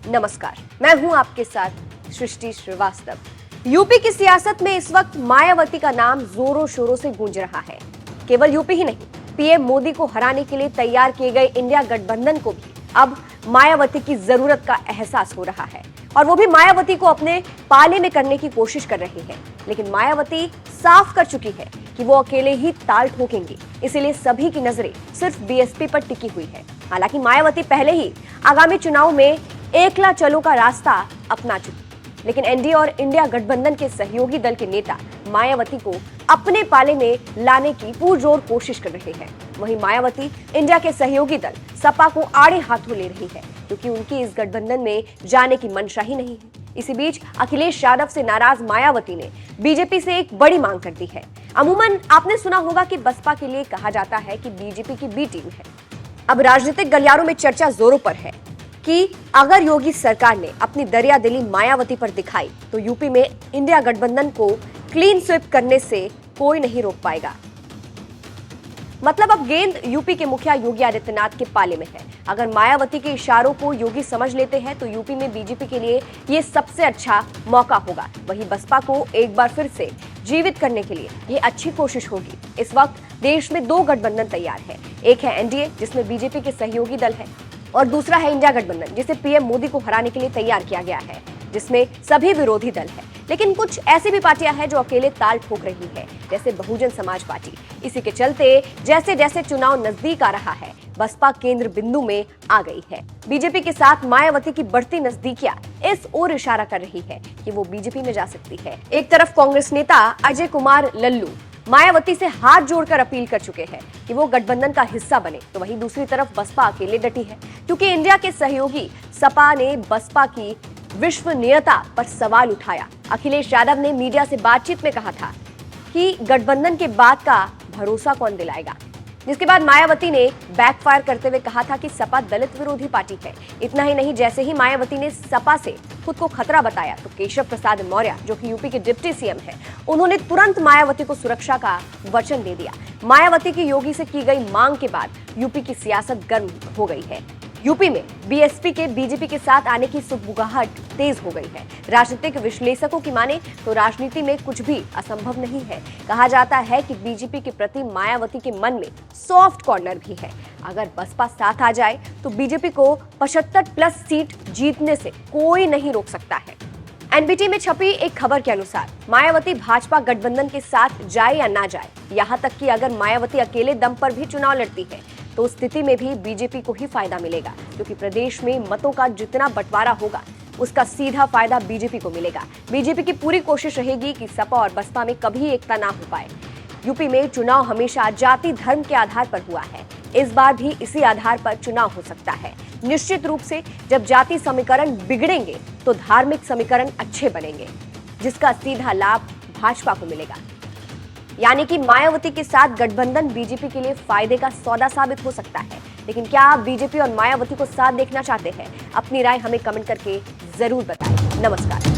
नमस्कार, मैं हूं आपके साथ सृष्टि श्रीवास्तव। यूपी की सियासत में इस वक्त मायावती का नाम जोरों शोरों से गूंज रहा है। केवल यूपी ही नहीं, पीएम मोदी को हराने के लिए तैयार किए गए इंडिया गठबंधन को भी अब मायावती की जरूरत का एहसास हो रहा है और वो भी मायावती को अपने पाले में करने की कोशिश कर रही है। लेकिन मायावती साफ कर चुकी है कि वो अकेले ही ताल ठोकेंगी, इसीलिए सभी की नजरें सिर्फ बीएसपी पर टिकी हुई है। हालांकि मायावती पहले ही आगामी चुनाव में एकला चलो का रास्ता अपना चुकी, लेकिन एनडीए और इंडिया गठबंधन के सहयोगी दल के नेता मायावती को अपने पाले में लाने की पुरजोर कोशिश कर रहे हैं। वहीं मायावती इंडिया के सहयोगी दल सपा को आड़े हाथों ले रही है, क्योंकि उनकी इस गठबंधन में जाने की मंशा ही नहीं है। इसी बीच अखिलेश यादव से नाराज मायावती ने बीजेपी से एक बड़ी मांग कर दी है। अमूमन आपने सुना होगा कि बसपा के लिए कहा जाता है कि बीजेपी की बी टीम है। अब राजनीतिक गलियारों में चर्चा जोरों पर है कि अगर योगी सरकार ने अपनी दरियादिली मायावती पर दिखाई तो यूपी में इंडिया गठबंधन को क्लीन स्वीप करने से कोई नहीं रोक पाएगा। मतलब अब गेंद यूपी के मुखिया योगी आदित्यनाथ के पाले में है। अगर मायावती के इशारों को योगी समझ लेते हैं तो यूपी में बीजेपी के लिए ये सबसे अच्छा मौका होगा। वहीं बसपा को एक बार फिर से जीवित करने के लिए ये अच्छी कोशिश होगी। इस वक्त देश में दो गठबंधन तैयार है। एक है एनडीए, जिसमें बीजेपी के सहयोगी दल है, और दूसरा है इंडिया गठबंधन, जिसे पीएम मोदी को हराने के लिए तैयार किया गया है, जिसमें सभी विरोधी दल है। लेकिन कुछ ऐसी भी पार्टियां हैं जो अकेले ताल ठोक रही है, जैसे बहुजन समाज पार्टी। इसी के चलते जैसे जैसे चुनाव नजदीक आ रहा है, बसपा केंद्र बिंदु में आ गई है। बीजेपी के साथ मायावती की बढ़ती नजदीकियां इस ओर इशारा कर रही है कि वो बीजेपी में जा सकती है। एक तरफ कांग्रेस नेता अजय कुमार लल्लू मायावती से हाथ जोड़कर अपील कर चुके हैं कि वो गठबंधन का हिस्सा बने, तो वहीं दूसरी तरफ बसपा अकेले डटी है, क्योंकि इंडिया के सहयोगी सपा ने बसपा की विश्वसनीयता पर सवाल उठाया। अखिलेश यादव ने मीडिया से बातचीत में कहा था कि गठबंधन के बाद का भरोसा कौन दिलाएगा, जिसके बाद मायावती ने बैकफायर करते हुए कहा था कि सपा दलित विरोधी पार्टी है। इतना ही नहीं, जैसे ही मायावती ने सपा से खुद को खतरा बताया तो केशव प्रसाद मौर्य, जो कि यूपी के डिप्टी सीएम हैं, उन्होंने तुरंत मायावती को सुरक्षा का वचन दे दिया। मायावती की योगी से की गई मांग के बाद यूपी की सियासत गर्म हो गई है। यूपी में बीएसपी के बीजेपी के साथ आने की सुगबुगाहट तेज हो गई है। राजनीतिक विश्लेषकों की माने तो राजनीति में कुछ भी असंभव नहीं है। कहा जाता है कि बीजेपी के प्रति मायावती के मन में सॉफ्ट कॉर्नर भी है। अगर बसपा साथ आ जाए तो बीजेपी को 75+ सीट जीतने से कोई नहीं रोक सकता है। एनबीटी में छपी एक खबर के अनुसार मायावती भाजपा गठबंधन के साथ जाए या ना जाए, यहाँ तक कि अगर मायावती अकेले दम पर भी चुनाव लड़ती है तो उस स्थिति में भी बीजेपी को ही फायदा मिलेगा, क्योंकि प्रदेश में मतों का जितना बंटवारा होगा उसका सीधा फायदा बीजेपी को मिलेगा। बीजेपी की पूरी कोशिश रहेगी कि सपा और बसपा में कभी एकता ना हो पाए। यूपी में चुनाव हमेशा जाति धर्म के आधार पर हुआ है, इस बार भी इसी आधार पर चुनाव हो सकता है। निश्चित रूप से जब जाति समीकरण बिगड़ेंगे तो धार्मिक समीकरण अच्छे बनेंगे, जिसका सीधा लाभ भाजपा को मिलेगा। यानी कि मायावती के साथ गठबंधन बीजेपी के लिए फायदे का सौदा साबित हो सकता है। लेकिन क्या आप बीजेपी और मायावती को साथ देखना चाहते हैं? अपनी राय हमें कमेंट करके जरूर बताएं। नमस्कार।